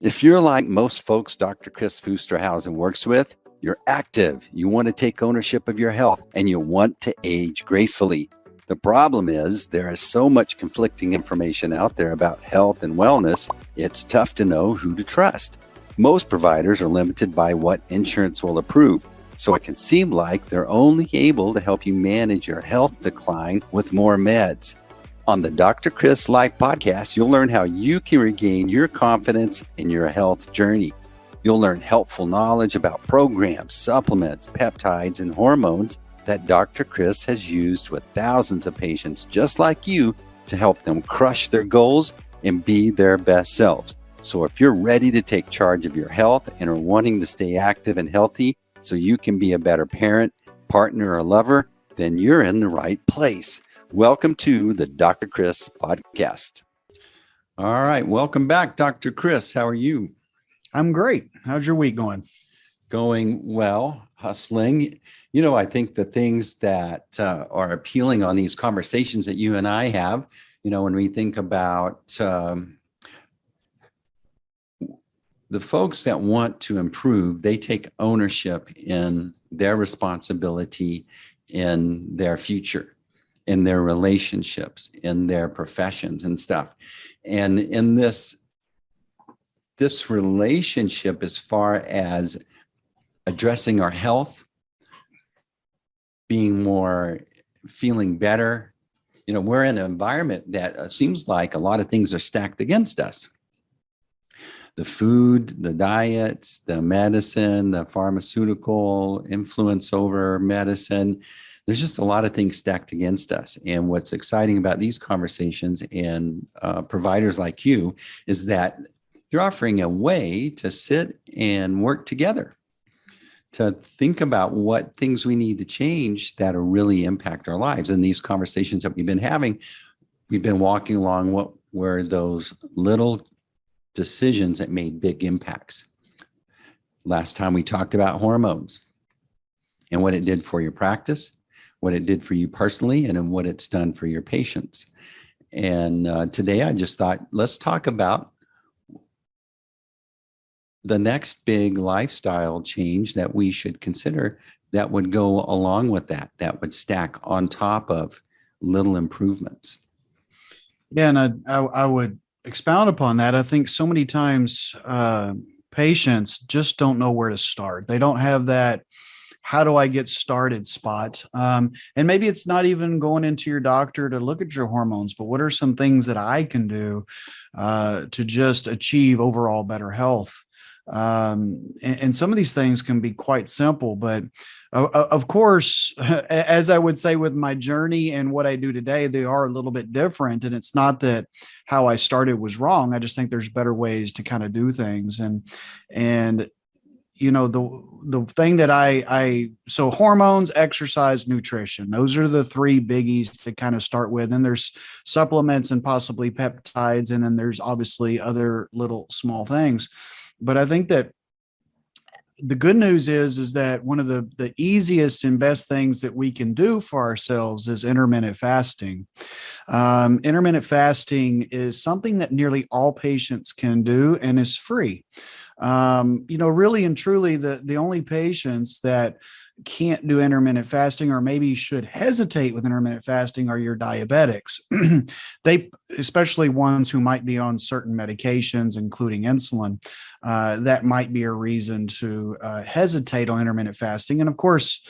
If you're like most folks Dr. Chris Fusterhausen works with, you're active, you want to take ownership of your health, and you want to age gracefully. The problem is there is so much conflicting information out there about health and wellness, it's tough to know who to trust. Most providers are limited by what insurance will approve, so it can seem like they're only able to help you manage your health decline with more meds. On the DrKris.Life podcast, you'll learn how you can regain your confidence in your health journey. You'll learn helpful knowledge about programs, supplements, peptides, and hormones that Dr. Chris has used with thousands of patients just like you to help them crush their goals and be their best selves. So if you're ready to take charge of your health and are wanting to stay active and healthy so you can be a better parent, partner, or lover, then you're in the right place. Welcome to the Dr. Chris podcast. All right. Welcome back, Dr. Chris. How are you? I'm great. How's your week going? Going well, hustling. You know, I think the things that are appealing on these conversations that you and I have, you know, when we think about the folks that want to improve, they take ownership in their responsibility in their future, in their relationships, in their professions and stuff. And in this relationship, as far as addressing our health, being more, feeling better, you know, we're in an environment that seems like a lot of things are stacked against us. The food, the diets, the medicine, the pharmaceutical influence over medicine. There's just a lot of things stacked against us. And what's exciting about these conversations and providers like you is that you're offering a way to sit and work together, to think about what things we need to change that'll really impact our lives. And these conversations that we've been having, we've been walking along what were those little decisions that made big impacts. Last time we talked about hormones and what it did for your practice, what it did for you personally, and then what it's done for your patients. And today I just thought, let's talk about the next big lifestyle change that we should consider that would go along with that would stack on top of little improvements. Yeah, and I would expound upon that. I think so many times patients just don't know where to start. They don't have that how do I get started spot. And maybe it's not even going into your doctor to look at your hormones, but what are some things that I can do to just achieve overall better health? And some of these things can be quite simple, but of course, as I would say with my journey and what I do today, they are a little bit different. And it's not that how I started was wrong. I just think there's better ways to kind of do things. And you know, the thing that so hormones, exercise, nutrition, those are the three biggies to kind of start with. And there's supplements and possibly peptides. And then there's obviously other little small things. But I think that the good news is that one of the easiest and best things that we can do for ourselves is intermittent fasting. Intermittent fasting is something that nearly all patients can do and is free. You know, really and truly, the only patients that can't do intermittent fasting or maybe should hesitate with intermittent fasting are your diabetics. They, especially ones who might be on certain medications, including insulin, that might be a reason to hesitate on intermittent fasting. And of course,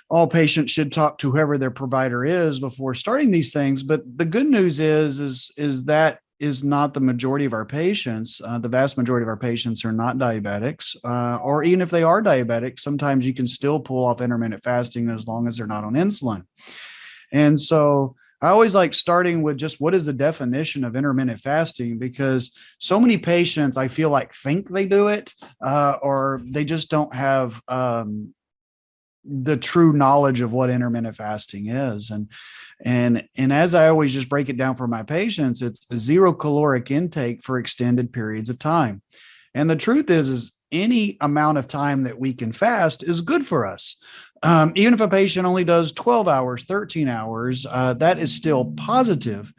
all patients should talk to whoever their provider is before starting these things. But the good news is that is not the majority of our patients. The vast majority of our patients are not diabetics, or even if they are diabetic, sometimes you can still pull off intermittent fasting as long as they're not on insulin. And so I always like starting with just what is the definition of intermittent fasting, because so many patients I feel like think they do it, or they just don't have the true knowledge of what intermittent fasting is. And as I always just break it down for my patients, it's a 0 caloric intake for extended periods of time. And the truth is any amount of time that we can fast is good for us. Even if a patient only does 12 hours, 13 hours, that is still positive.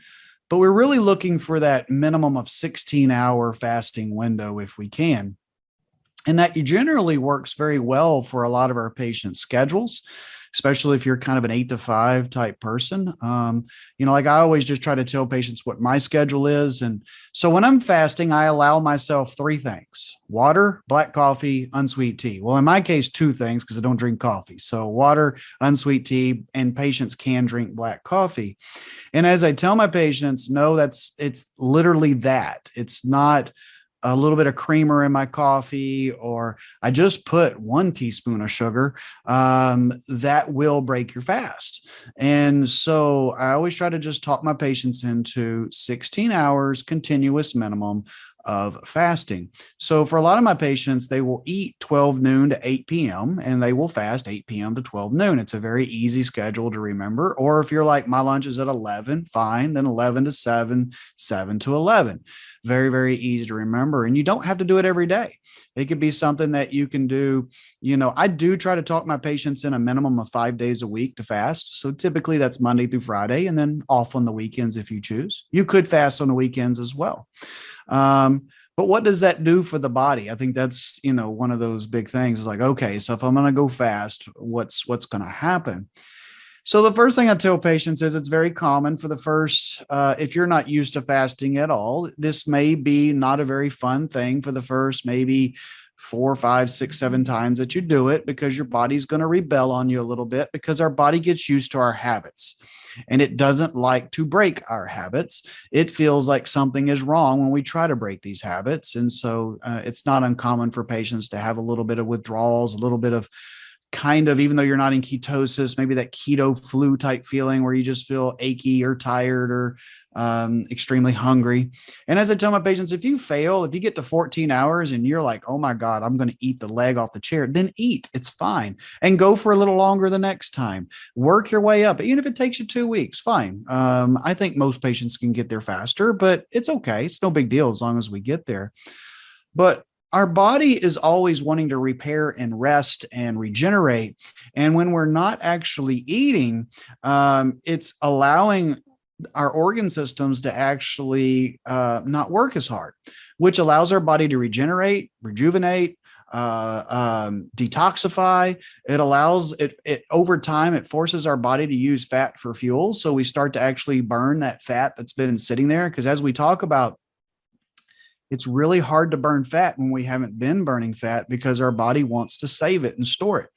but we're really looking for that minimum of 16-hour fasting window if we can. And that generally works very well for a lot of our patients' schedules, especially if you're kind of an 8 to 5 type person. Like I always just try to tell patients what my schedule is. And so when I'm fasting, I allow myself 3 things: water, black coffee, unsweet tea. Well, in my case, 2 things because I don't drink coffee. So water, unsweet tea, and patients can drink black coffee. And as I tell my patients, no, it's literally that. It's not a little bit of creamer in my coffee, or I just put 1 teaspoon of sugar, that will break your fast. And so I always try to just talk my patients into 16 hours continuous minimum of fasting. So for a lot of my patients, they will eat 12 noon to 8 p.m. and they will fast 8 p.m. to 12 noon. It's a very easy schedule to remember. Or if you're like, my lunch is at 11, fine, then 11 to 7, 7 to 11. Very, very easy to remember. And you don't have to do it every day. It could be something that you can do. I do try to talk my patients in a minimum of 5 days a week to fast. So typically that's Monday through Friday, and then off on the weekends if you choose. You could fast on the weekends as well. But what does that do for the body? I think that's, one of those big things. Is like, okay, so if I'm going to go fast, what's going to happen? So the first thing I tell patients is it's very common for the first, if you're not used to fasting at all, this may be not a very fun thing for the first maybe 4, 5, 6, 7 times that you do it, because your body's going to rebel on you a little bit, because our body gets used to our habits and it doesn't like to break our habits. It feels like something is wrong when we try to break these habits. And so it's not uncommon for patients to have a little bit of withdrawals, a little bit of kind of, even though you're not in ketosis, maybe that keto flu type feeling where you just feel achy or tired or extremely hungry. And as I tell my patients, if you get to 14 hours and you're like, oh my God, I'm going to eat the leg off the chair, then eat. It's fine. And go for a little longer the next time. Work your way up. Even if it takes you 2 weeks, fine. I think most patients can get there faster, but it's okay. It's no big deal as long as we get there. But our body is always wanting to repair and rest and regenerate. And when we're not actually eating, it's allowing our organ systems to actually not work as hard, which allows our body to regenerate, rejuvenate, detoxify. It allows it over time, it forces our body to use fat for fuel. So we start to actually burn that fat that's been sitting there. Because as we talk about, it's really hard to burn fat when we haven't been burning fat, because our body wants to save it and store it.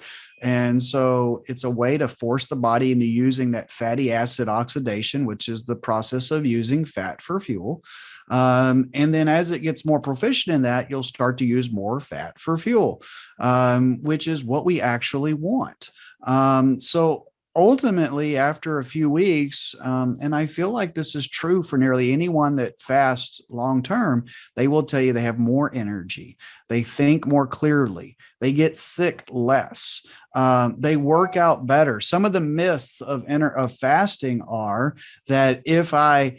And so it's a way to force the body into using that fatty acid oxidation, which is the process of using fat for fuel. And then as it gets more proficient in that, you'll start to use more fat for fuel, which is what we actually want. So ultimately, after a few weeks, and I feel like this is true for nearly anyone that fasts long-term, they will tell you they have more energy. They think more clearly. They get sick less. They work out better. Some of the myths of fasting are that if I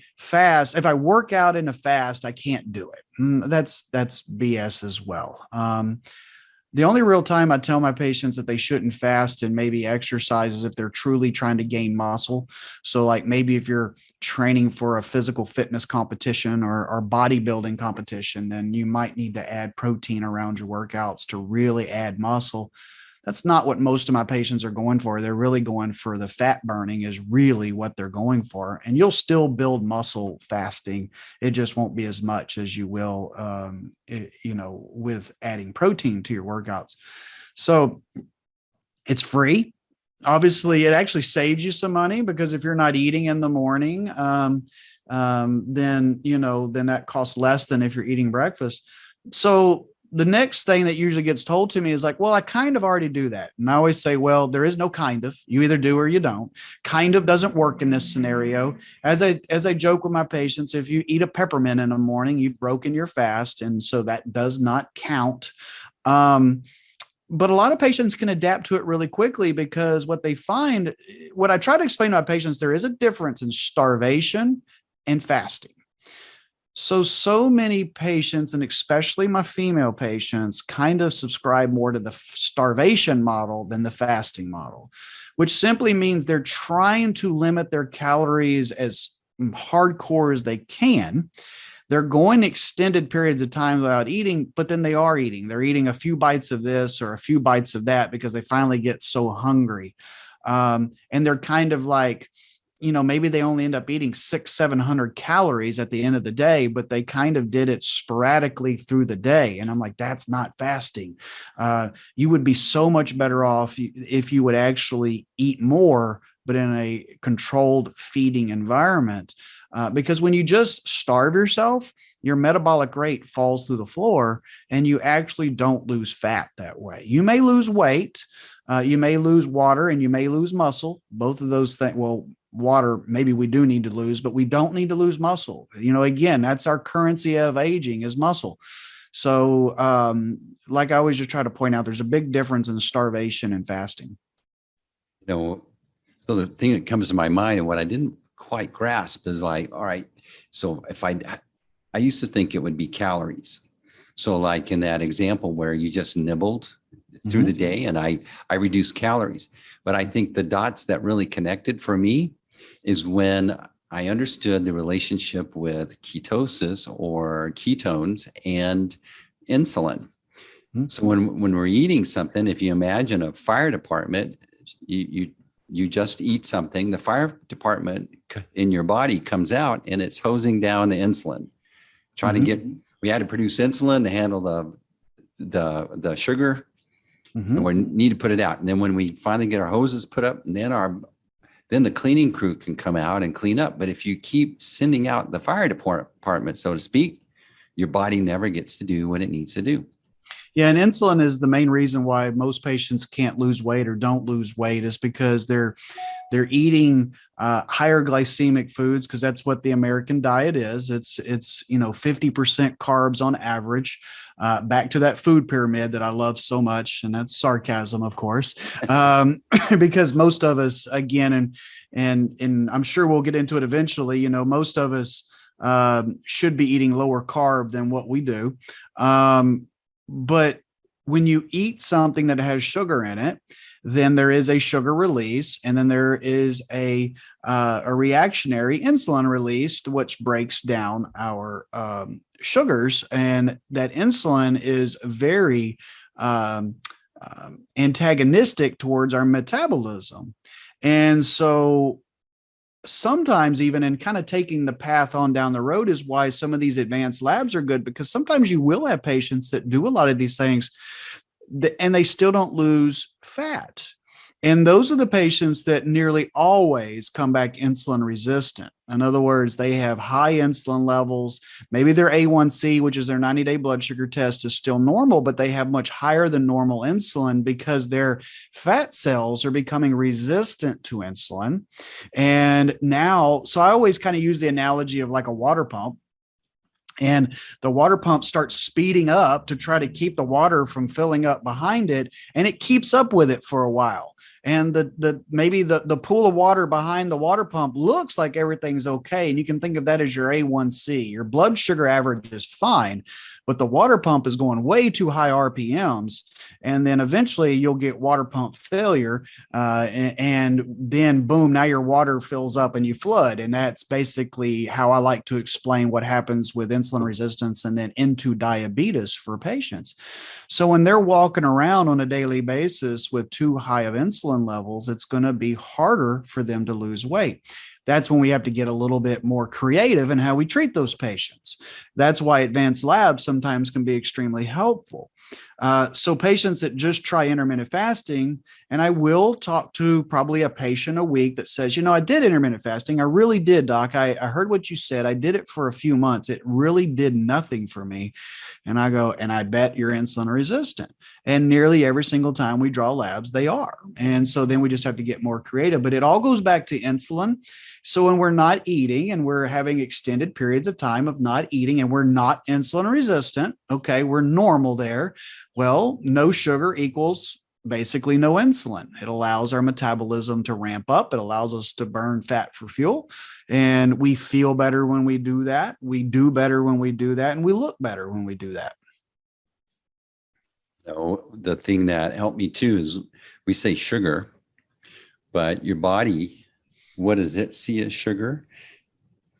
work out in a fast, I can't do it. That's BS as well. The only real time I tell my patients that they shouldn't fast and maybe exercise is if they're truly trying to gain muscle. So like maybe if you're training for a physical fitness competition or bodybuilding competition, then you might need to add protein around your workouts to really add muscle. That's not what most of my patients are going for. They're really going for the fat burning is really what they're going for. And you'll still build muscle fasting. It just won't be as much as you will, with adding protein to your workouts. So it's free. Obviously, it actually saves you some money, because if you're not eating in the morning, then that costs less than if you're eating breakfast. So the next thing that usually gets told to me is like, well, I kind of already do that. And I always say, well, there is no kind of. You either do or you don't. Kind of doesn't work in this scenario. As I joke with my patients, if you eat a peppermint in the morning, you've broken your fast. And so that does not count. But a lot of patients can adapt to it really quickly, because what I try to explain to my patients, there is a difference in starvation and fasting. So many patients, and especially my female patients, kind of subscribe more to the starvation model than the fasting model, which simply means they're trying to limit their calories as hardcore as they can. They're going extended periods of time without eating, but then they are eating. They're eating a few bites of this or a few bites of that because they finally get so hungry. And they're kind of like, maybe they only end up eating 600-700 calories at the end of the day, but they kind of did it sporadically through the day. And I'm like, that's not fasting. You would be so much better off if you would actually eat more, but in a controlled feeding environment. Because when you just starve yourself, your metabolic rate falls through the floor and you actually don't lose fat that way. You may lose weight, you may lose water, and you may lose muscle. Both of those things, well, water, maybe we do need to lose, but we don't need to lose muscle. Again, that's our currency of aging is muscle. So like I always just try to point out, there's a big difference in starvation and fasting. So the thing that comes to my mind and what I didn't quite grasp is like, all right, so if I used to think it would be calories. So like in that example where you just nibbled through the day and I reduced calories, but I think the dots that really connected for me is when I understood the relationship with ketosis or ketones and insulin. So when we're eating something, if you imagine a fire department, you just eat something, the fire department in your body comes out and it's hosing down the insulin. We had to produce insulin to handle the sugar, and we need to put it out. And then when we finally get our hoses put up, and then the cleaning crew can come out and clean up. But if you keep sending out the fire department, so to speak, your body never gets to do what it needs to do. Yeah, and insulin is the main reason why most patients can't lose weight or don't lose weight, is because they're eating higher glycemic foods, because that's what the American diet is. It's 50% carbs on average. Back to that food pyramid that I love so much, and that's sarcasm, of course, because most of us, again, and I'm sure we'll get into it eventually. Most of us should be eating lower carb than what we do. But when you eat something that has sugar in it, then there is a sugar release, and then there is a reactionary insulin release, which breaks down our sugars. And that insulin is very antagonistic towards our metabolism. And so sometimes even in kind of taking the path on down the road is why some of these advanced labs are good, because sometimes you will have patients that do a lot of these things and they still don't lose fat. And those are the patients that nearly always come back insulin resistant. In other words, they have high insulin levels. Maybe their A1C, which is their 90-day blood sugar test, is still normal, but they have much higher than normal insulin because their fat cells are becoming resistant to insulin. And now, so I always kind of use the analogy of like a water pump. And the water pump starts speeding up to try to keep the water from filling up behind it, and it keeps up with it for a while. And maybe the pool of water behind the water pump looks like everything's okay. And you can think of that as your A1C. Your blood sugar average is fine, but the water pump is going way too high RPMs. And then eventually you'll get water pump failure. And then boom, now your water fills up and you flood. And that's basically how I like to explain what happens with insulin resistance and then into diabetes for patients. So when they're walking around on a daily basis with too high of insulin levels, it's going to be harder for them to lose weight. That's when we have to get a little bit more creative in how we treat those patients. That's why advanced labs sometimes can be extremely helpful. So patients that just try intermittent fasting, and I will talk to probably a patient a week that says, I did intermittent fasting. I really did, doc. I heard what you said. I did it for a few months. It really did nothing for me. And I go, and I bet you're insulin resistant. And nearly every single time we draw labs, they are. And so then we just have to get more creative. But it all goes back to insulin. So when we're not eating and we're having extended periods of time of not eating and we're not insulin resistant, okay, we're normal there. Well, no sugar equals basically no insulin. It allows our metabolism to ramp up. It allows us to burn fat for fuel. And we feel better when we do that. We do better when we do that. And we look better when we do that. So the thing that helped me too is we say sugar, but your body, what does it see as sugar?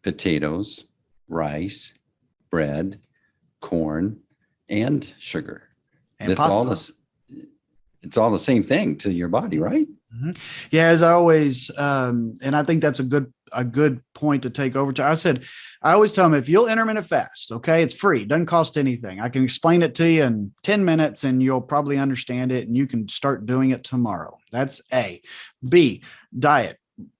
potatoes, rice, bread, corn, and sugar. And That's all pasta. this. It's all the same thing to your body, right? Mhm. Yeah, as I always, and I think that's a good point to take over to. I always tell them, if you'll intermittent fast, okay, it's free, doesn't cost anything. I can explain it to you in 10 minutes and you'll probably understand it and you can start doing it tomorrow. That's A. B, diet.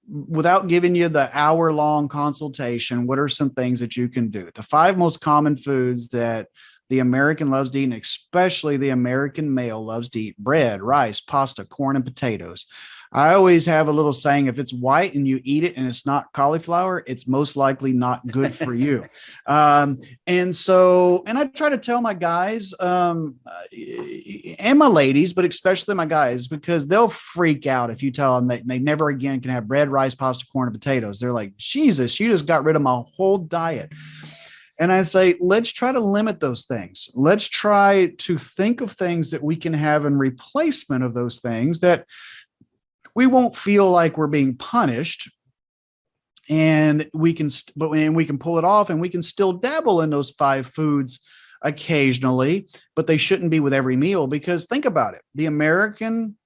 Without giving you the hour-long consultation, what are some things that you can do? The 5 most common foods that the American loves to eat, and especially the American male loves to eat: bread, rice, pasta, corn, and potatoes. I always have a little saying: if it's white and you eat it and it's not cauliflower, it's most likely not good for you. And I try to tell my guys and my ladies, but especially my guys, because they'll freak out if you tell them that they never again can have bread, rice, pasta, corn, and potatoes. They're like, Jesus, you just got rid of my whole diet. And I say, let's try to limit those things. Let's try to think of things that we can have in replacement of those things that we won't feel like we're being punished. And we can pull it off, and we can still dabble in those 5 foods occasionally, but they shouldn't be with every meal. Because think about it. The American,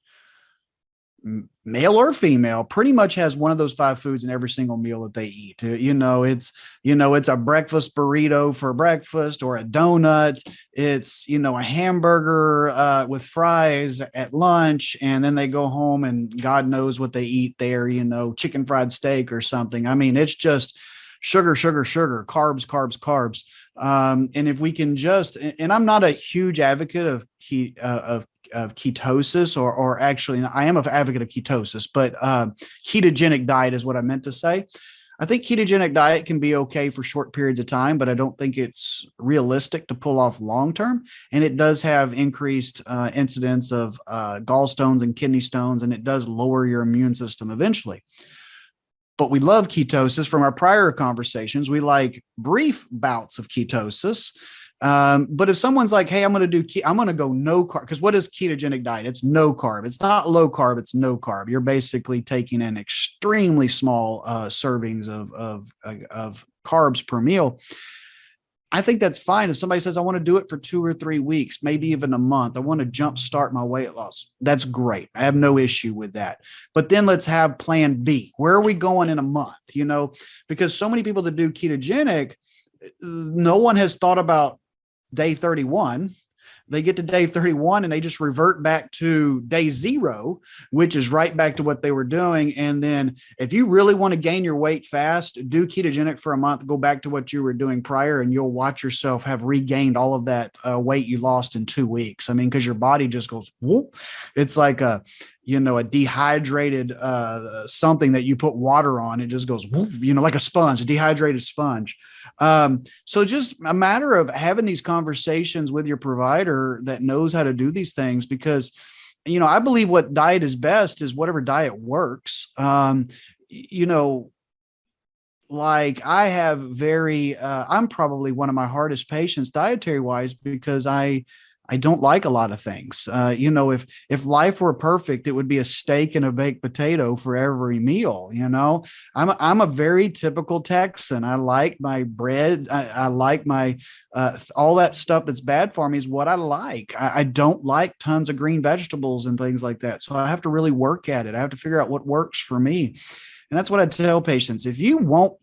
male or female, pretty much has one of those 5 foods in every single meal that they eat. It's a breakfast burrito for breakfast, or a donut. It's, a hamburger with fries at lunch. And then they go home and God knows what they eat there, chicken fried steak or something. I mean, it's just sugar, sugar, sugar, carbs, carbs, carbs. And if we can and I'm not a huge advocate of ketosis, or actually I am an advocate of ketosis, but ketogenic diet is what I meant to say. I think ketogenic diet can be okay for short periods of time, but I don't think it's realistic to pull off long-term. And it does have increased incidence of gallstones and kidney stones, and it does lower your immune system eventually. But we love ketosis. From our prior conversations, we like brief bouts of ketosis. But if someone's like, hey, I'm going to go no carb, because what is ketogenic diet? It's no carb. It's not low carb. It's no carb. You're basically taking in extremely small servings of carbs per meal. I think that's fine. If somebody says, I want to do it for 2 or 3 weeks, maybe even a month, I want to jumpstart my weight loss. That's great. I have no issue with that. But then let's have plan B. Where are we going in a month? Because so many people that do ketogenic, no one has thought about day 31. They get to day 31 and they just revert back to day 0, which is right back to what they were doing. And then if you really want to gain your weight fast, do ketogenic for a month, go back to what you were doing prior, and you'll watch yourself have regained all of that weight you lost in 2 weeks. I mean, because your body just goes, whoop. It's like a dehydrated something that you put water on. It just goes, whoop, like a sponge, a dehydrated sponge. So just a matter of having these conversations with your provider that knows how to do these things, because, I believe what diet is best is whatever diet works. Like I have I'm probably one of my hardest patients dietary wise, because I don't like a lot of things. If life were perfect, it would be a steak and a baked potato for every meal. I'm a very typical Texan. I like my bread. I like my all that stuff that's bad for me is what I like. I don't like tons of green vegetables and things like that. So I have to really work at it. I have to figure out what works for me. And that's what I tell patients. If you won't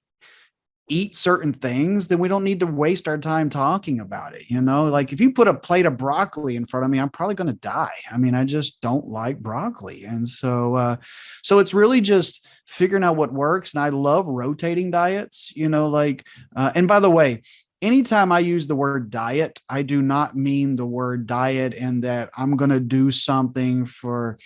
eat certain things, then we don't need to waste our time talking about it. Like if you put a plate of broccoli in front of me, I'm probably going to die. I mean, I just don't like broccoli. And so it's really just figuring out what works. And I love rotating diets, and by the way, anytime I use the word diet, I do not mean the word diet in that I'm going to do something for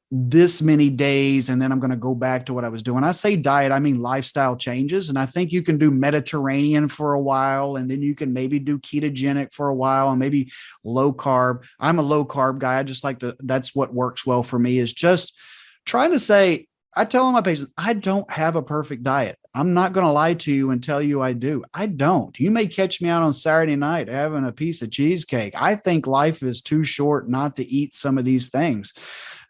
this many days and then I'm going to go back to what I was doing. I say diet, I mean lifestyle changes. And I think you can do Mediterranean for a while, and then you can maybe do ketogenic for a while, and maybe low carb. I'm a low carb guy. I just that's what works well for me, is just trying to say, I tell all my patients, I don't have a perfect diet. I'm not going to lie to you and tell you I do. I don't. You may catch me out on Saturday night having a piece of cheesecake. I think life is too short not to eat some of these things.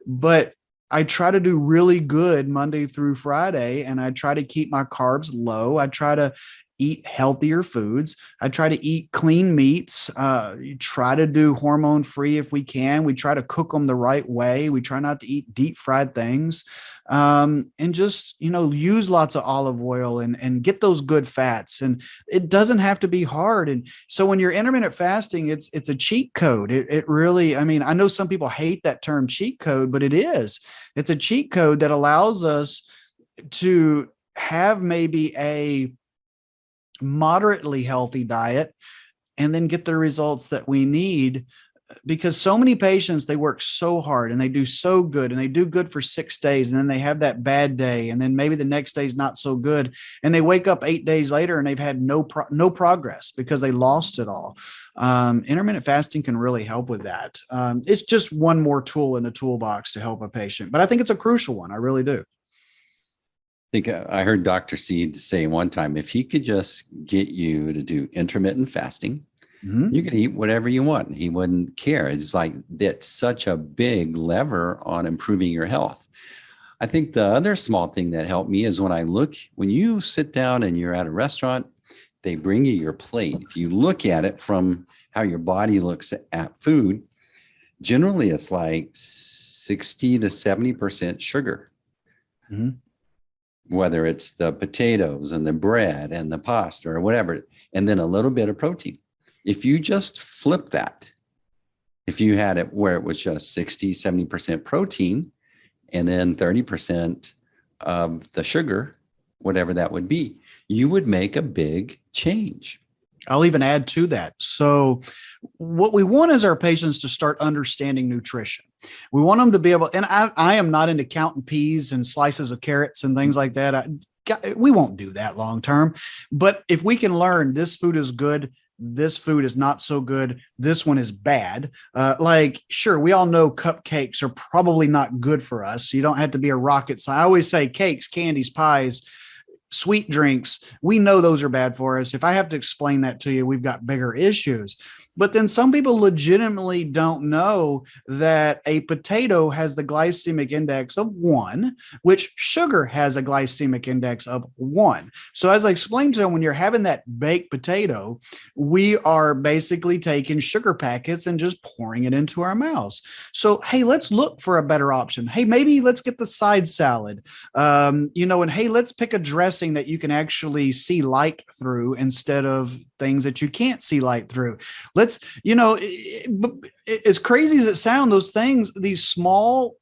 But I try to do really good Monday through Friday, and I try to keep my carbs low. I try to eat healthier foods. I try to eat clean meats. Try to do hormone free if we can. We try to cook them the right way. We try not to eat deep fried things, and just, use lots of olive oil and get those good fats. And it doesn't have to be hard. And so when you're intermittent fasting, it's a cheat code. It really, I mean, I know some people hate that term cheat code, but it is. It's a cheat code that allows us to have maybe a moderately healthy diet and then get the results that we need, because so many patients, they work so hard and they do so good and they do good for 6 days, and then they have that bad day, and then maybe the next day is not so good, and they wake up 8 days later and they've had no progress because they lost it all. Intermittent fasting can really help with that. It's just one more tool in the toolbox to help a patient, but I think it's a crucial one. I really do. I think I heard Dr. Seed say one time, if he could just get you to do intermittent fasting, you could eat whatever you want. He wouldn't care. It's like that's such a big lever on improving your health. I think the other small thing that helped me is when you sit down and you're at a restaurant, they bring you your plate. If you look at it from how your body looks at food, generally it's like 60 to 70% sugar. Whether it's the potatoes and the bread and the pasta or whatever, and then a little bit of protein. If you just flip that, if you had it where it was just 60, 70% protein and then 30% of the sugar, whatever that would be, you would make a big change. I'll even add to that. So what we want is our patients to start understanding nutrition. We want them to be able, and I am not into counting peas and slices of carrots and things like that. We won't do that long term. But if we can learn this food is good, this food is not so good, this one is bad. Sure, we all know cupcakes are probably not good for us. You don't have to be a rocket scientist. I always say cakes, candies, pies, sweet drinks, we know those are bad for us. If I have to explain that to you, we've got bigger issues. But then some people legitimately don't know that a potato has the glycemic index of 1, which sugar has a glycemic index of 1. So as I explained to them, when you're having that baked potato, we are basically taking sugar packets and just pouring it into our mouths. So, hey, let's look for a better option. Hey, maybe let's get the side salad, and hey, let's pick a dressing that you can actually see light through instead of things that you can't see light through. Let's, as crazy as it sounds, those things, these small,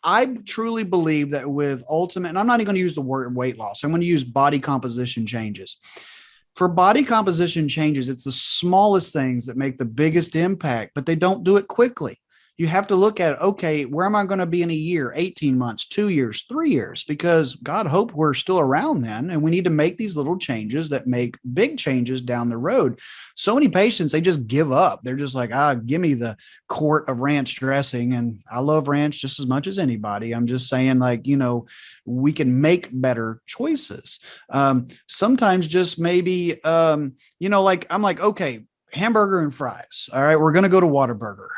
I truly believe that with ultimate, and I'm not even going to use the word weight loss, I'm going to use body composition changes. For body composition changes, it's the smallest things that make the biggest impact, but they don't do it quickly. You have to look at it. Okay, where am I going to be in a year, 18 months, 2 years, 3 years? Because God hope we're still around then. And we need to make these little changes that make big changes down the road. So many patients, they just give up. They're just like, give me the quart of ranch dressing. And I love ranch just as much as anybody. I'm just saying, we can make better choices. Sometimes just maybe, I'm like, okay, hamburger and fries. All right, we're going to go to Whataburger.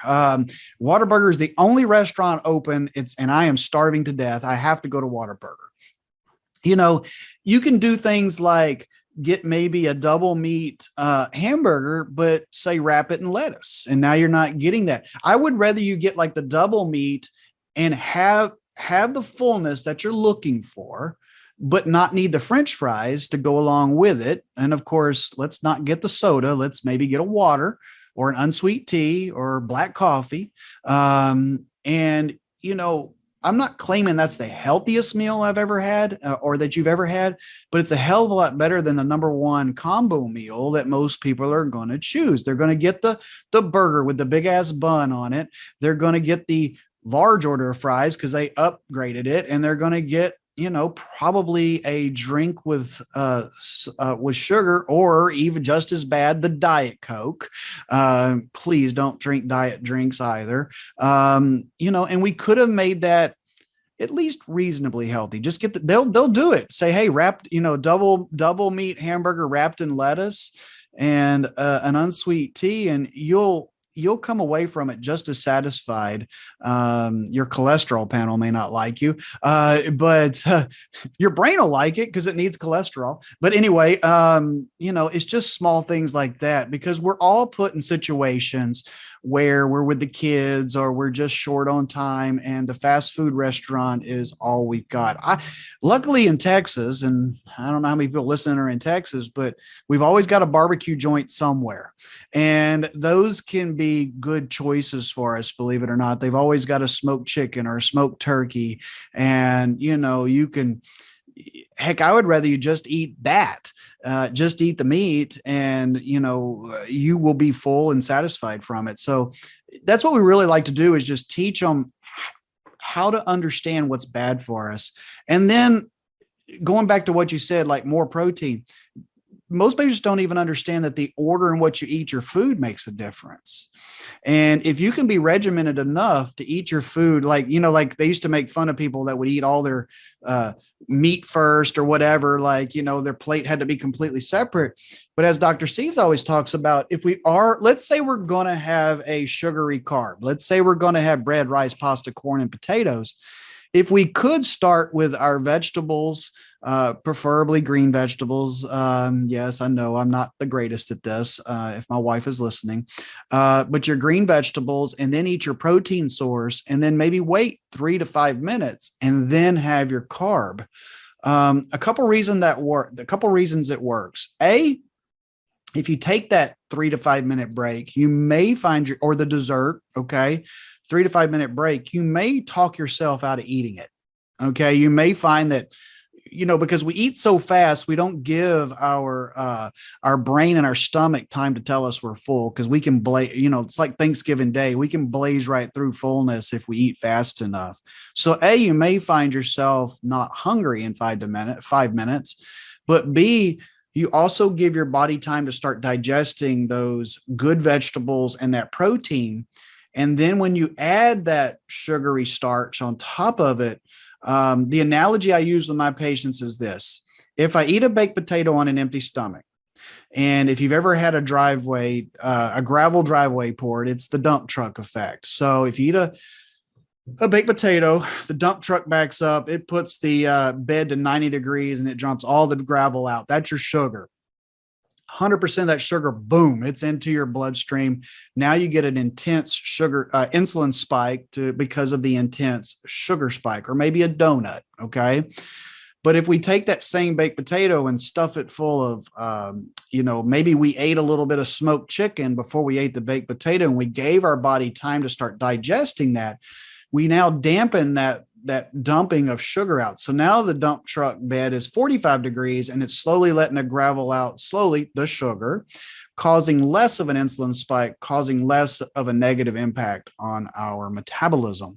Whataburger is the only restaurant open. And I am starving to death. I have to go to Whataburger. You can do things like get maybe a double meat hamburger, but say wrap it in lettuce. And now you're not getting that. I would rather you get like the double meat and have the fullness that you're looking for, but not need the French fries to go along with it. And of course, let's not get the soda. Let's maybe get a water or an unsweet tea or black coffee. I'm not claiming that's the healthiest meal I've ever had or that you've ever had, but it's a hell of a lot better than the number one combo meal that most people are going to choose. They're going to get the burger with the big ass bun on it. They're going to get the large order of fries because they upgraded it, and they're going to get probably a drink with sugar, or even just as bad, the Diet Coke. Please don't drink diet drinks either. And we could have made that at least reasonably healthy. Just get they'll do it. Say, hey, wrapped, double meat hamburger wrapped in lettuce and an unsweet tea, and you'll you'll come away from it just as satisfied. Your cholesterol panel may not like you, but your brain will like it because it needs cholesterol. But anyway, it's just small things like that, because we're all put in situations where we're with the kids or we're just short on time and the fast food restaurant is all we've got. Luckily in Texas, and I don't know how many people listening are in Texas, but we've always got a barbecue joint somewhere. And those can be good choices for us, believe it or not. They've always got a smoked chicken or a smoked turkey. And, you can, heck, I would rather you just eat that. Just eat the meat and, you will be full and satisfied from it. So that's what we really like to do, is just teach them how to understand what's bad for us. And then going back to what you said, like more protein, most patients don't even understand that the order in which you eat your food makes a difference. And if you can be regimented enough to eat your food, like they used to make fun of people that would eat all their meat first or whatever, their plate had to be completely separate. But as Dr. Seeds always talks about, let's say we're going to have a sugary carb, let's say we're going to have bread, rice, pasta, corn, and potatoes. If we could start with our vegetables, preferably green vegetables. Yes, I know I'm not the greatest at this, if my wife is listening, but your green vegetables, and then eat your protein source, and then maybe wait 3 to 5 minutes and then have your carb. A couple reasons it works. If you take that 3 to 5 minute break, you may find or the dessert, okay, 3 to 5 minute break, you may talk yourself out of eating it. Okay. You may find that, because we eat so fast, we don't give our brain and our stomach time to tell us we're full, because we can blaze, it's like Thanksgiving Day. We can blaze right through fullness if we eat fast enough. So you may find yourself not hungry in 5 minutes, but B, you also give your body time to start digesting those good vegetables and that protein. And then when you add that sugary starch on top of it, the analogy I use with my patients is this: if I eat a baked potato on an empty stomach, and if you've ever had a gravel driveway poured, it's the dump truck effect. So if you eat a baked potato, the dump truck backs up, it puts the bed to 90 degrees and it dumps all the gravel out. That's your sugar. 100% of that sugar, boom, it's into your bloodstream. Now you get an intense insulin spike because of the intense sugar spike, or maybe a donut. Okay. But if we take that same baked potato and stuff it full of, maybe we ate a little bit of smoked chicken before we ate the baked potato, and we gave our body time to start digesting that, we now dampen that dumping of sugar out. So now the dump truck bed is 45 degrees and it's slowly letting the gravel out, the sugar, causing less of an insulin spike, causing less of a negative impact on our metabolism.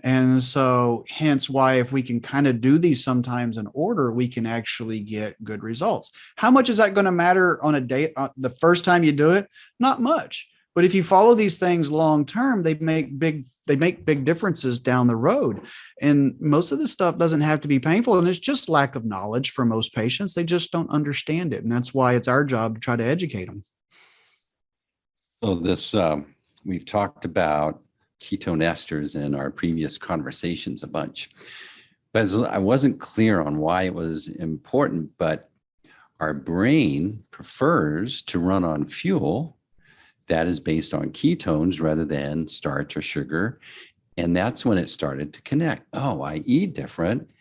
And so hence why, if we can kind of do these sometimes in order, we can actually get good results. How much is that going to matter on a day? The first time you do it? Not much. But if you follow these things long term, they make big differences down the road. And most of this stuff doesn't have to be painful. And it's just lack of knowledge for most patients. They just don't understand it. And that's why it's our job to try to educate them. So we've talked about ketone esters in our previous conversations a bunch, but I wasn't clear on why it was important. But our brain prefers to run on fuel that is based on ketones rather than starch or sugar. And that's when it started to connect. Oh, I eat different.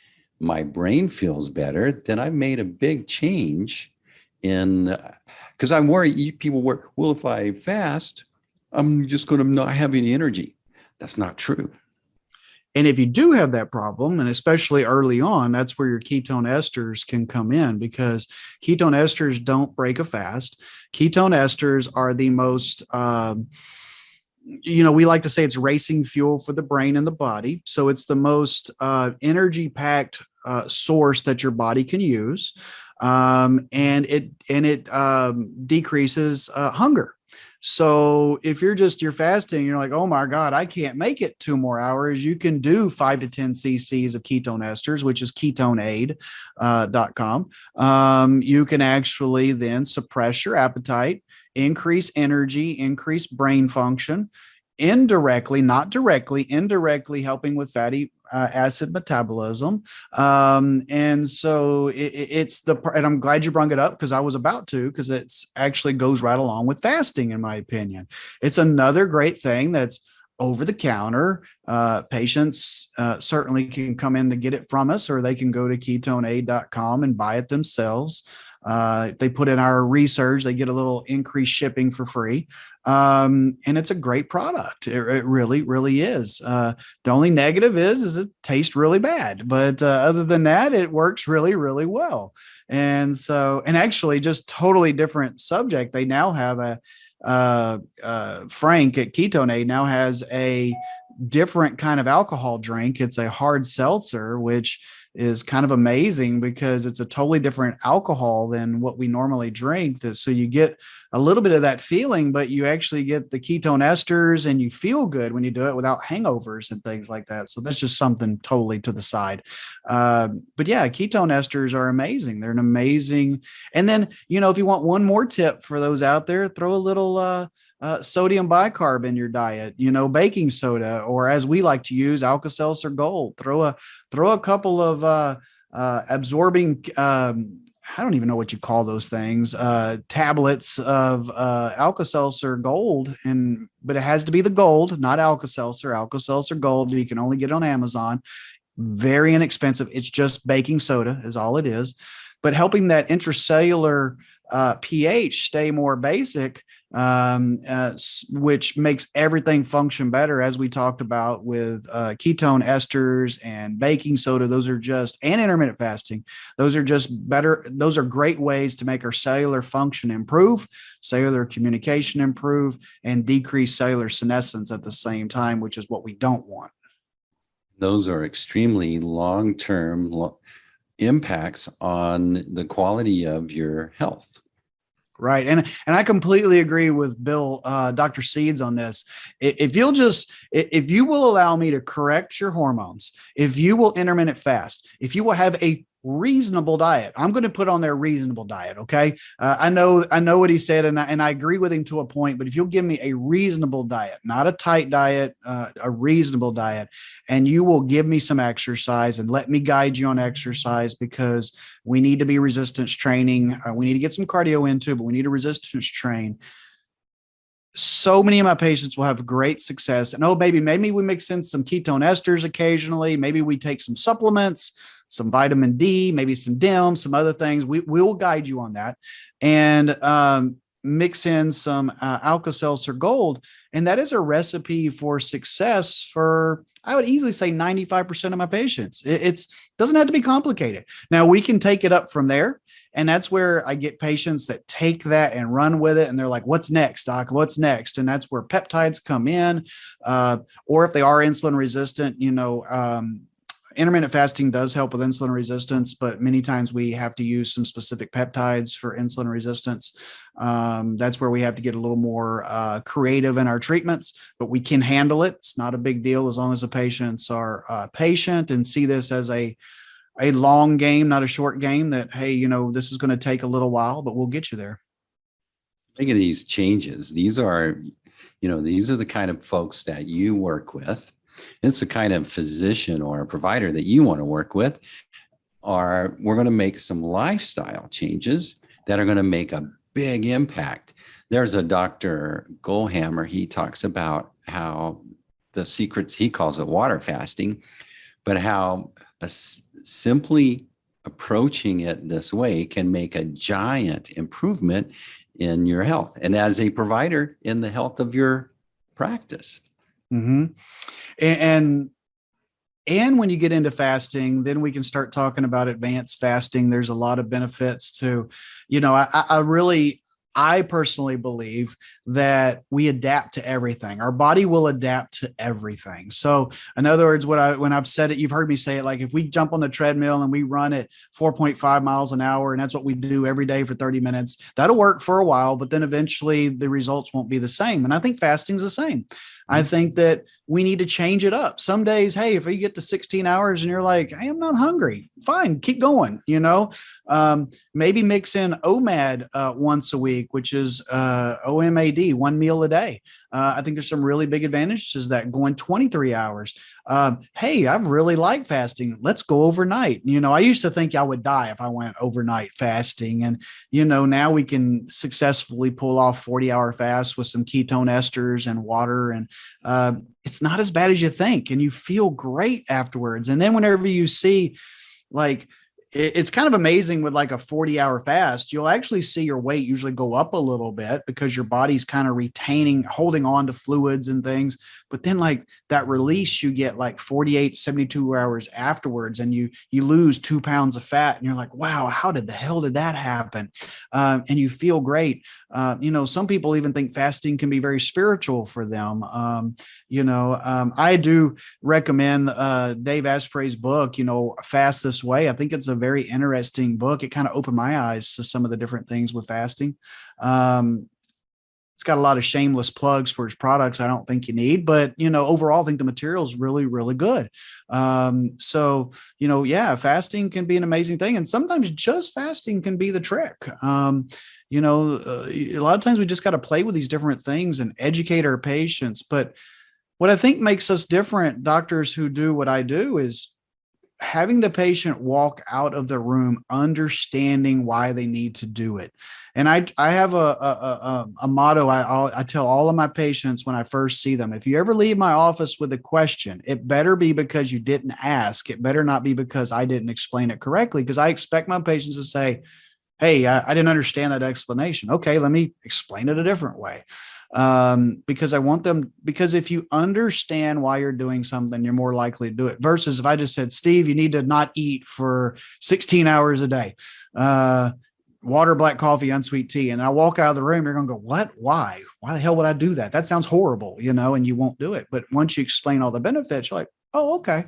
My brain feels better. Then I made a big change because I worry, people worry, well, if I fast, I'm just going to not have any energy. That's not true. And if you do have that problem, and especially early on, that's where your ketone esters can come in, because ketone esters don't break a fast. Ketone esters are the most, we like to say it's racing fuel for the brain and the body. So it's the most energy packed source that your body can use. And it decreases hunger. So if you're fasting, you're like, oh my God, I can't make it 2 more hours. You can do 5 to 10 cc's of ketone esters, which is ketoneaid.com. You can actually then suppress your appetite. increase energy, increase brain function, indirectly, not directly, indirectly helping with fatty acid metabolism. And so and I'm glad you brought it up because I was about to, because it's actually goes right along with fasting, in my opinion. It's another great thing that's over the counter. Patients certainly can come in to get it from us, or they can go to ketoneaid.com and buy it themselves. If they put in our research, they get a little increased shipping for free. And it's a great product. It really, really is. The only negative is it tastes really bad. But other than that, it works really, really well. And so, and actually just totally different subject. They now have Frank at Ketone Aid now has a different kind of alcohol drink. It's a hard seltzer, which is kind of amazing because it's a totally different alcohol than what we normally drink. So you get a little bit of that feeling, but you actually get the ketone esters and you feel good when you do it without hangovers and things like that. So that's just something totally to the side. But yeah, ketone esters are amazing. They're an amazing. And then, if you want one more tip for those out there, throw a little, sodium bicarb in your diet, baking soda, or as we like to use, Alka-Seltzer Gold. Throw a couple of absorbing, I don't even know what you call those things, tablets of Alka-Seltzer Gold, but it has to be the gold, not Alka-Seltzer. Alka-Seltzer Gold, you can only get it on Amazon. Very inexpensive. It's just baking soda is all it is, but helping that intracellular pH stay more basic, which makes everything function better, as we talked about with ketone esters and baking soda. Those are and intermittent fasting. Those are just better. Those are great ways to make our cellular function improve, cellular communication improve, and decrease cellular senescence at the same time, which is what we don't want. Those are extremely long-term impacts on the quality of your health. Right. And I completely agree with Bill, Dr. Seeds on this. If you will allow me to correct your hormones, if you will intermittent fast, if you will have a reasonable diet, I'm going to put on their reasonable diet. Okay. I know what he said, and I agree with him to a point, but if you'll give me a reasonable diet, not a tight diet, a reasonable diet, and you will give me some exercise and let me guide you on exercise, because we need to be resistance training. We need to get some cardio into, but we need to resistance train. So many of my patients will have great success. And maybe we mix in some ketone esters occasionally. Maybe we take some supplements, some vitamin D, maybe some DIM, some other things. We will guide you on that, and mix in some Alka-Seltzer Gold. And that is a recipe for success for, I would easily say, 95% of my patients. It doesn't have to be complicated. Now we can take it up from there. And that's where I get patients that take that and run with it. And they're like, what's next, doc? What's next? And that's where peptides come in. Or if they are insulin resistant, intermittent fasting does help with insulin resistance, but many times we have to use some specific peptides for insulin resistance. That's where we have to get a little more creative in our treatments, but we can handle it. It's not a big deal as long as the patients are patient and see this as a long game, not a short game, that, hey, this is going to take a little while, but we'll get you there. Think of these changes. These are the kind of folks that you work with. It's the kind of physician or provider that you want to work with. We're going to make some lifestyle changes that are going to make a big impact. There's a Dr. Goldhammer. He talks about how the secrets, he calls it water fasting, but how simply approaching it this way can make a giant improvement in your health, and as a provider, in the health of your practice. Mm-hmm. And when you get into fasting, then we can start talking about advanced fasting. There's a lot of benefits to, I personally believe that we adapt to everything. Our body will adapt to everything. So in other words, when I've said it, you've heard me say it, like if we jump on the treadmill and we run at 4.5 miles an hour, and that's what we do every day for 30 minutes, that'll work for a while, but then eventually the results won't be the same. And I think fasting's the same. I think that we need to change it up. Some days, hey, if you get to 16 hours and you're like, hey, I'm not hungry, fine, keep going, maybe mix in OMAD once a week, which is OMAD, 1 meal a day. I think there's some really big advantages to that, going 23 hours. Hey, I really like fasting. Let's go overnight. I used to think I would die if I went overnight fasting. And, now we can successfully pull off 40-hour fasts with some ketone esters and water. And it's not as bad as you think. And you feel great afterwards. And then whenever you see, like, it's kind of amazing with like a 40-hour fast, you'll actually see your weight usually go up a little bit because your body's kind of holding on to fluids and things. But then like that release you get like 48, 72 hours afterwards, and you lose 2 pounds of fat, and you're like, wow, how did the hell did that happen? And you feel great. Some people even think fasting can be very spiritual for them. I do recommend Dave Asprey's book, Fast This Way. I think it's a very interesting book. It kind of opened my eyes to some of the different things with fasting. It's got a lot of shameless plugs for his products I don't think you need, but, overall, I think the material is really, really good. Fasting can be an amazing thing. And sometimes just fasting can be the trick. A lot of times we just got to play with these different things and educate our patients. But what I think makes us different, doctors who do what I do, is having the patient walk out of the room understanding why they need to do it. And I have a motto I tell all of my patients when I first see them. If you ever leave my office with a question, it better be because you didn't ask. It better not be because I didn't explain it correctly, because I expect my patients to say, hey, I didn't understand that explanation. Okay, let me explain it a different way. Because I want them, because if you understand why you're doing something, you're more likely to do it, versus if I just said, Steve, you need to not eat for 16 hours a day, water, black coffee, unsweet tea. And I walk out of the room, you're going to go, what, why the hell would I do that? That sounds horrible, and you won't do it. But once you explain all the benefits, you're like, oh, okay.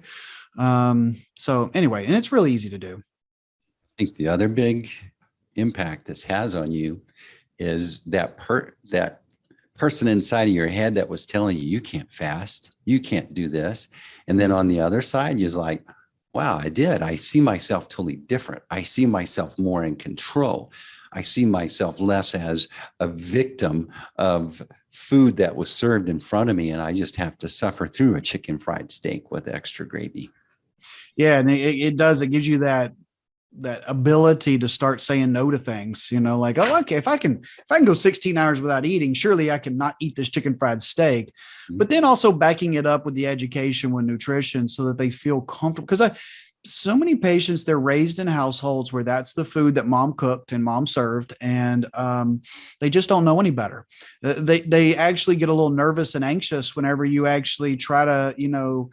So anyway, and it's really easy to do. I think the other big impact this has on you is that person inside of your head that was telling you, you can't fast, you can't do this. And then on the other side, you're like, wow, I see myself totally different. I see myself more in control. I see myself less as a victim of food that was served in front of me, and I just have to suffer through a chicken fried steak with extra gravy. Yeah. And it gives you that ability to start saying no to things, like, oh, okay, if I can go 16 hours without eating, surely I can not eat this chicken fried steak. Mm-hmm. But then also backing it up with the education, with nutrition, so that they feel comfortable. Because so many patients, they're raised in households where that's the food that mom cooked and mom served, and they just don't know any better. They actually get a little nervous and anxious whenever you actually try to,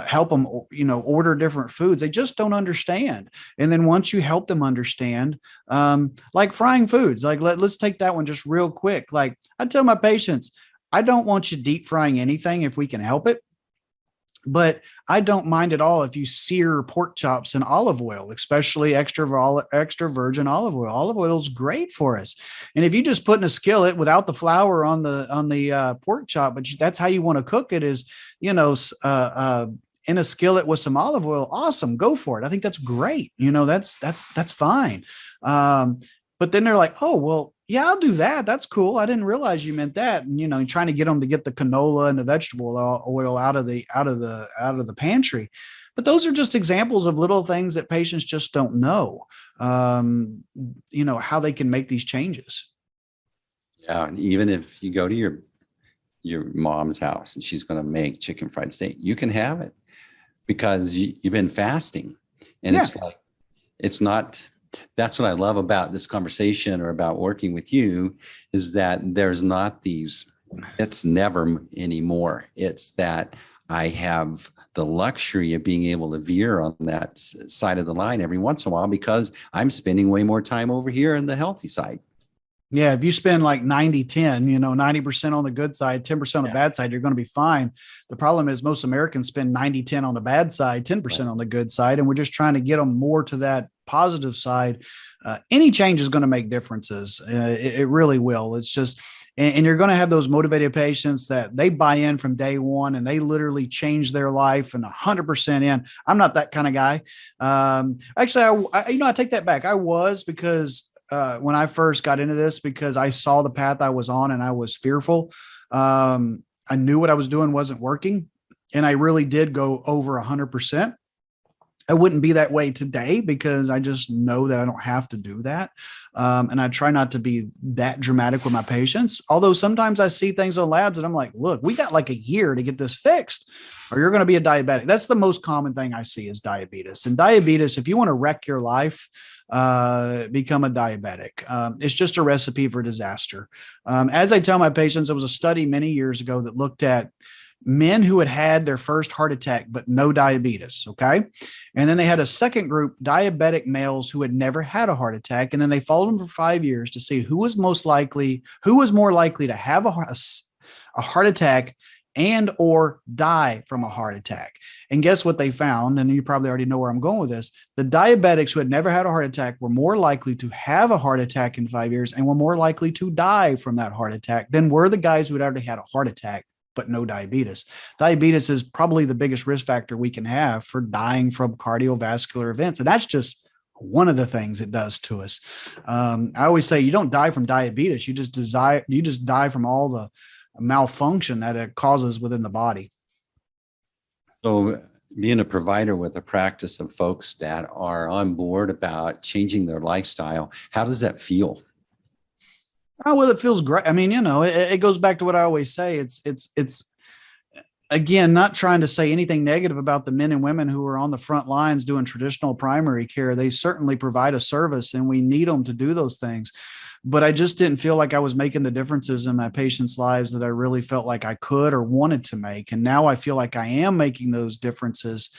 help them, order different foods. They just don't understand. And then once you help them understand, like frying foods, like let's take that one just real quick. Like I tell my patients, I don't want you deep frying anything if we can help it. But I don't mind at all if you sear pork chops in olive oil, especially extra virgin olive oil. Olive oil is great for us. And if you just put in a skillet without the flour on the pork chop, but that's how you want to cook it, is, in a skillet with some olive oil, awesome, go for it. I think that's great. That's fine. But then they're like, oh, well, yeah, I'll do that. That's cool. I didn't realize you meant that. And, trying to get them to get the canola and the vegetable oil out of the pantry. But those are just examples of little things that patients just don't know, how they can make these changes. Yeah. Even if you go to your mom's house and she's going to make chicken fried steak, you can have it because you've been fasting. And yeah. It's not. That's what I love about this conversation or about working with you, is that there's not it's never anymore. It's that I have the luxury of being able to veer on that side of the line every once in a while because I'm spending way more time over here on the healthy side. Yeah. If you spend like 90-10, 90% on the good side, 10% on the bad side, you're going to be fine. The problem is most Americans spend 90-10 on the bad side, 10% on the good side. And we're just trying to get them more to that positive side. Any change is going to make differences. It really will. It's just, And you're going to have those motivated patients that they buy in from day one and they literally change their life and 100% in. I'm not that kind of guy. Actually, I take that back. I was, because when I first got into this, because I saw the path I was on and I was fearful. I knew what I was doing wasn't working, and I really did go over 100%. I wouldn't be that way today because I just know that I don't have to do that. And I try not to be that dramatic with my patients. Although sometimes I see things on labs and I'm like, look, we got like a year to get this fixed or you're going to be a diabetic. That's the most common thing I see is diabetes. And diabetes, if you want to wreck your life, become a diabetic. It's just a recipe for disaster. As I tell my patients, there was a study many years ago that looked at men who had had their first heart attack, but no diabetes. Okay. And then they had a second group, diabetic males who had never had a heart attack. And then they followed them for 5 years to see who was more likely to have a heart attack and or die from a heart attack. And guess what they found? And you probably already know where I'm going with this. The diabetics who had never had a heart attack were more likely to have a heart attack in 5 years and were more likely to die from that heart attack than were the guys who had already had a heart attack but no diabetes. Diabetes is probably the biggest risk factor we can have for dying from cardiovascular events. And that's just one of the things it does to us. I always say you don't die from diabetes. You just die from all the malfunction that it causes within the body. So being a provider with a practice of folks that are on board about changing their lifestyle, how does that feel? Oh, well, it feels great. I mean, it goes back to what I always say. It's again, not trying to say anything negative about the men and women who are on the front lines doing traditional primary care. They certainly provide a service and we need them to do those things. But I just didn't feel like I was making the differences in my patients' lives that I really felt like I could or wanted to make. And now I feel like I am making those differences.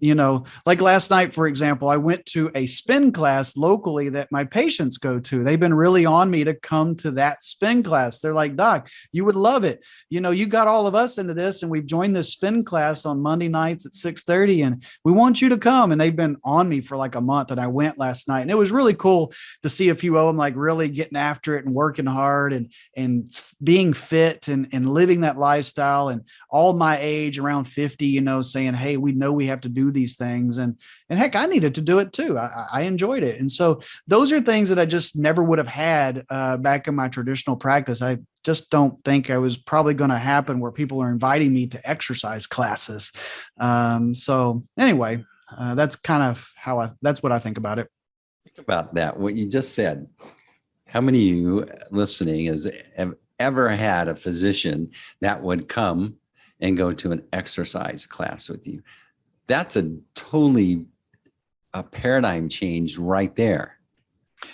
Like last night, for example, I went to a spin class locally that my patients go to. They've been really on me to come to that spin class. They're like, Doc, you would love it. You got all of us into this and we've joined this spin class on Monday nights at 6:30 and we want you to come. And they've been on me for like a month. And I went last night and it was really cool to see a few of them like really getting after it and working hard and being fit and living that lifestyle, and all my age around 50, saying, hey, we know we have to do these things. And heck, I needed to do it too. I enjoyed it. And so those are things that I just never would have had back in my traditional practice. I just don't think I was probably going to happen where people are inviting me to exercise classes. So anyway, that's kind of that's what I think about it. Think about that. What you just said. How many of you listening have ever had a physician that would come and go to an exercise class with you? That's a paradigm change right there.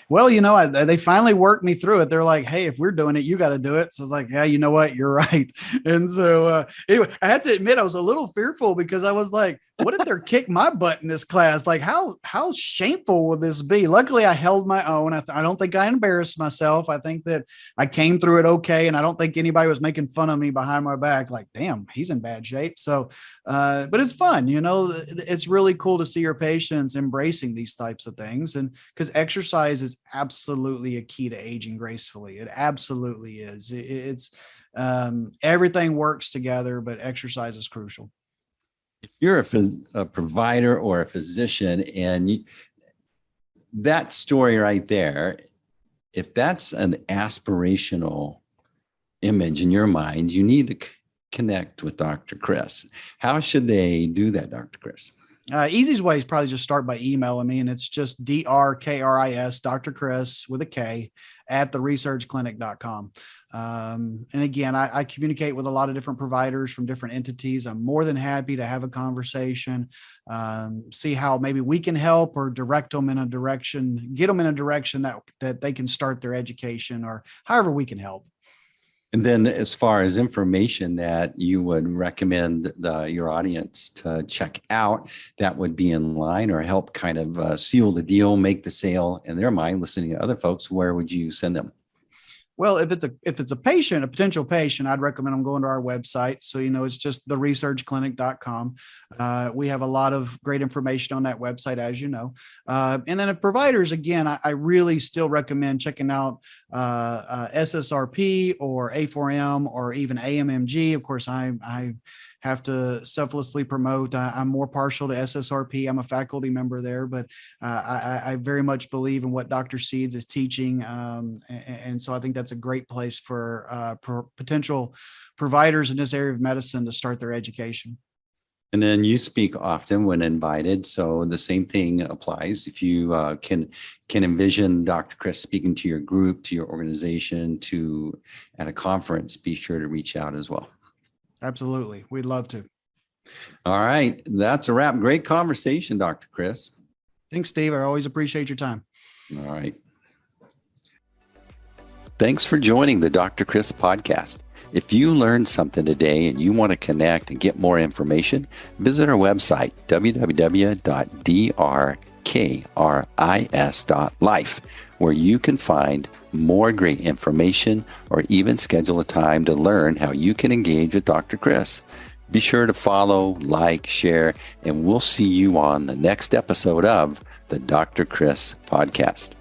Well, they finally worked me through it. They're like, hey, if we're doing it, you got to do it. So I was like, yeah, you know what? You're right. And so anyway, I had to admit, I was a little fearful because I was like, what if they're kick my butt in this class? Like, how shameful will this be? Luckily, I held my own. I don't think I embarrassed myself. I think that I came through it okay. And I don't think anybody was making fun of me behind my back. Like, damn, he's in bad shape. So, but it's fun. It's really cool to see your patients embracing these types of things. And because exercise is absolutely a key to aging gracefully. It absolutely is. It's everything works together, but exercise is crucial. If you're a provider or a physician and that story right there, if that's an aspirational image in your mind, you need to connect with Dr. Kris. How should they do that, Dr. Kris? Easiest way is probably just start by emailing me, and it's just DrKris, Dr. Kris with a K at theresearchclinic.com. And again, I communicate with a lot of different providers from different entities. I'm more than happy to have a conversation, see how maybe we can help or direct them in a direction, get them in a direction that they can start their education or however we can help. And then as far as information that you would recommend your audience to check out, that would be in line or help kind of seal the deal, make the sale in their mind, listening to other folks, where would you send them? Well, if it's a patient, a potential patient, I'd recommend them going to our website. So, it's just theresearchclinic.com. We have a lot of great information on that website, as you know. And then if providers, again, I really still recommend checking out SSRP or A4M or even AMMG. Of course, I have to selflessly promote. I'm more partial to SSRP. I'm a faculty member there, but I very much believe in what Dr. Seeds is teaching. And so I think that's a great place for potential providers in this area of medicine to start their education. And then you speak often when invited. So the same thing applies. If you can envision Dr. Kris speaking to your group, to your organization, at a conference, be sure to reach out as well. Absolutely. We'd love to. All right. That's a wrap. Great conversation, Dr. Kris. Thanks, Steve. I always appreciate your time. All right. Thanks for joining the Dr. Kris podcast. If you learned something today and you want to connect and get more information, visit our website, www.DrKris.Life, where you can find more great information or even schedule a time to learn how you can engage with Dr. Kris. Be sure to follow, like, share, and we'll see you on the next episode of the Dr. Kris podcast.